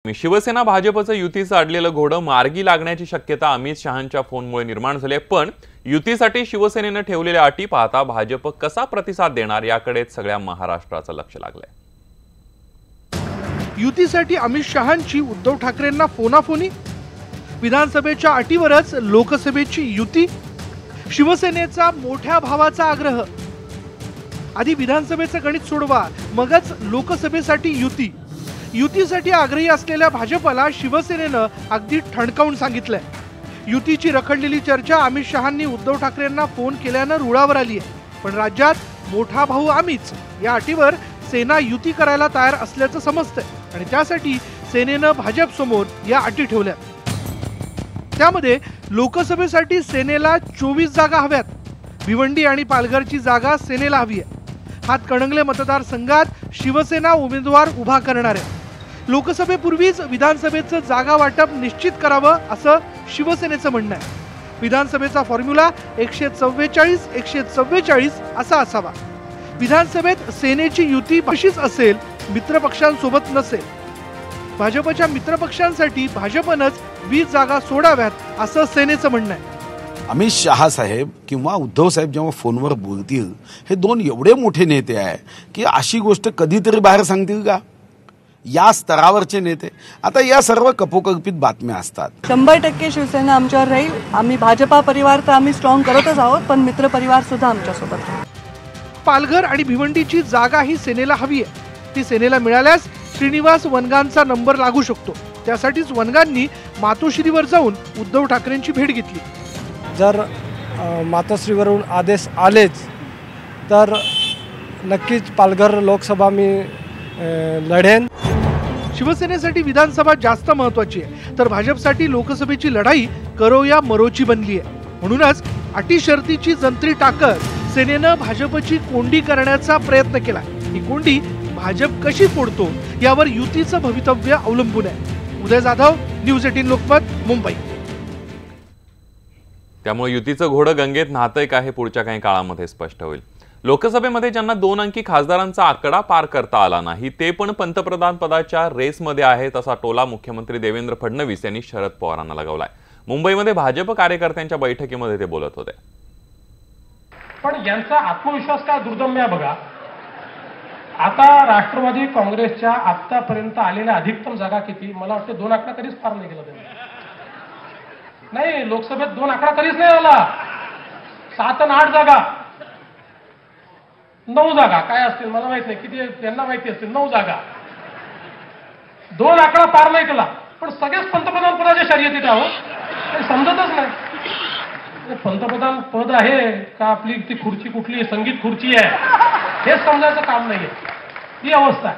शिवसेना भाजपचं युतीचं अडलेलं घोडं मार्गी लागण्याची शक्यता अमित शहांच्या फोनमुळे निर्माण झाली आहे। पण युतीसाठी शिवसेनेने ठेवलेल्या अटी पाहता भाजप कसा प्रतिसाद देणार याकडे सगळ्या महाराष्ट्राचं लक्ष लागलंय। युतीसाठी अमित शहांची उद्धव ठाकरेंना फोनाफोनी, विधानसभेच्या अटीवरच लोकसभेची युती, शिवसेनेचा मोठ्या भावाचा आग्रह, आधी विधानसभेचं गणित सोडवा मगच लोकसभेसाठी युती। युतीसाठी आग्रही असलेल्या भाजपला शिवसेनेनं अगदी ठणकावून सांगितलंय। युतीची रखडलेली चर्चा अमित शहांनी उद्धव ठाकरेंना फोन केल्यानं रुळावर आली आहे। पण राज्यात मोठा भाऊ आम्हीच या अटीवर सेना युती करायला तयार असल्याचं समजतंय आणि त्यासाठी सेनेनं भाजप समोर या अटी ठेवल्या। त्यामध्ये लोकसभेसाठी सेनेला 24 जागा हव्यात। भिवंडी आणि पालघरची जागा सेनेला हवी आहे। हातकणंगले मतदारसंघात शिवसेना उमेदवार उभा करणार आहे। लोकसभेपूर्वीच विधानसभेचं जागा वाटप निश्चित करावं असं शिवसेनेचं म्हणणं आहे। विधानसभेचा फॉर्म्युला 144-144 असा असावा। विधानसभेत सेनेची युती भाषीच असेल, मित्रपक्षांसोबत नसेल। भाजपच्या मित्रपक्षांसाठी भाजपनंच 20 जागा सोडाव्यात असं सेनेचं म्हणणं आहे। अमित शहा साहेब किंवा उद्धव साहेब जेव्हा फोनवर बोलतील, हे दोन एवढे मोठे नेते आहे की अशी गोष्ट कधीतरी बाहेर सांगतील का? या स्तरावरचे नेते आता या सर्व कपोकल्पित बातम्या असतात। 100% शिवसेना आमच्यावर राहील। आम्ही भाजपा परिवार तर आम्ही स्ट्रॉंग करतच आहोत, पण मित्र परिवार सुद्धा आमच्यासोबत आहे। पालघर आणि भिवंडीची जागा ही सेनेला हवी आहे। ती सेनेला मिळाल्यास श्रीनिवास वनगांचा नंबर लागू शकतो। त्यासाठीच वनगांनी मातोश्रीवर जाऊन उद्धव ठाकरेंची भेट घेतली। जर मातोश्रीवरून आदेश आलेच तर नक्कीच पालघर लोकसभा मी लढेन। शिवसेनेसाठी विधानसभा जास्त महत्त्वाची आहे, तर भाजपसाठी लोकसभेची लढाई करो या मरोची बनली आहे। म्हणूनच अटी शर्तीची जंत्री टाकत सेनेनं भाजपची कोंडी करण्याचा प्रयत्न केला। ही कोंडी भाजप कशी फोडतो यावर युतीचं भवितव्य अवलंबून आहे। उदय जाधव, न्यूज 18 लोकमत, मुंबई। त्यामुळे युतीचं घोडं गंगेत न्हातंय का हे पुढच्या काही काळामध्ये स्पष्ट होईल। लोकसभेमध्ये ज्यांना 2 अंकी खासदारांचा आकडा पार करता आला नाही ते पण पंतप्रधान पदाच्या रेसमध्ये आहेत असा टोला मुख्यमंत्री देवेंद्र फडणवीस यांनी शरद पवारांना लगावलाय। मुंबईमध्ये भाजप कार्यकर्त्यांच्या बैठकीमध्ये ते बोलत होते। पण यांचा आत्मविश्वास काय दुर्दम्य बघा। आता राष्ट्रवादी काँग्रेसच्या आतापर्यंत आलेल्या अधिकतम जागा किती? मला वाटतं 2 आकडा कधीच पार नाही केला त्यांनी। नाही, लोकसभेत 2 आकडा कधीच नाही आला। 7 आणि 8 जागा, 9 जागा काय असतील मला माहित नाही, किती त्यांना माहिती असतील। 9 जागा, 2 आकडा पार नाही केला। पण सगळेच पंतप्रधान पदाच्या शर्यतीत आहोत, समजतच नाही पंतप्रधान पद आहे का आपली ती खुर्ची कुठली संगीत खुर्ची आहे हे समजायचं काम नाहीये। ही अवस्था आहे।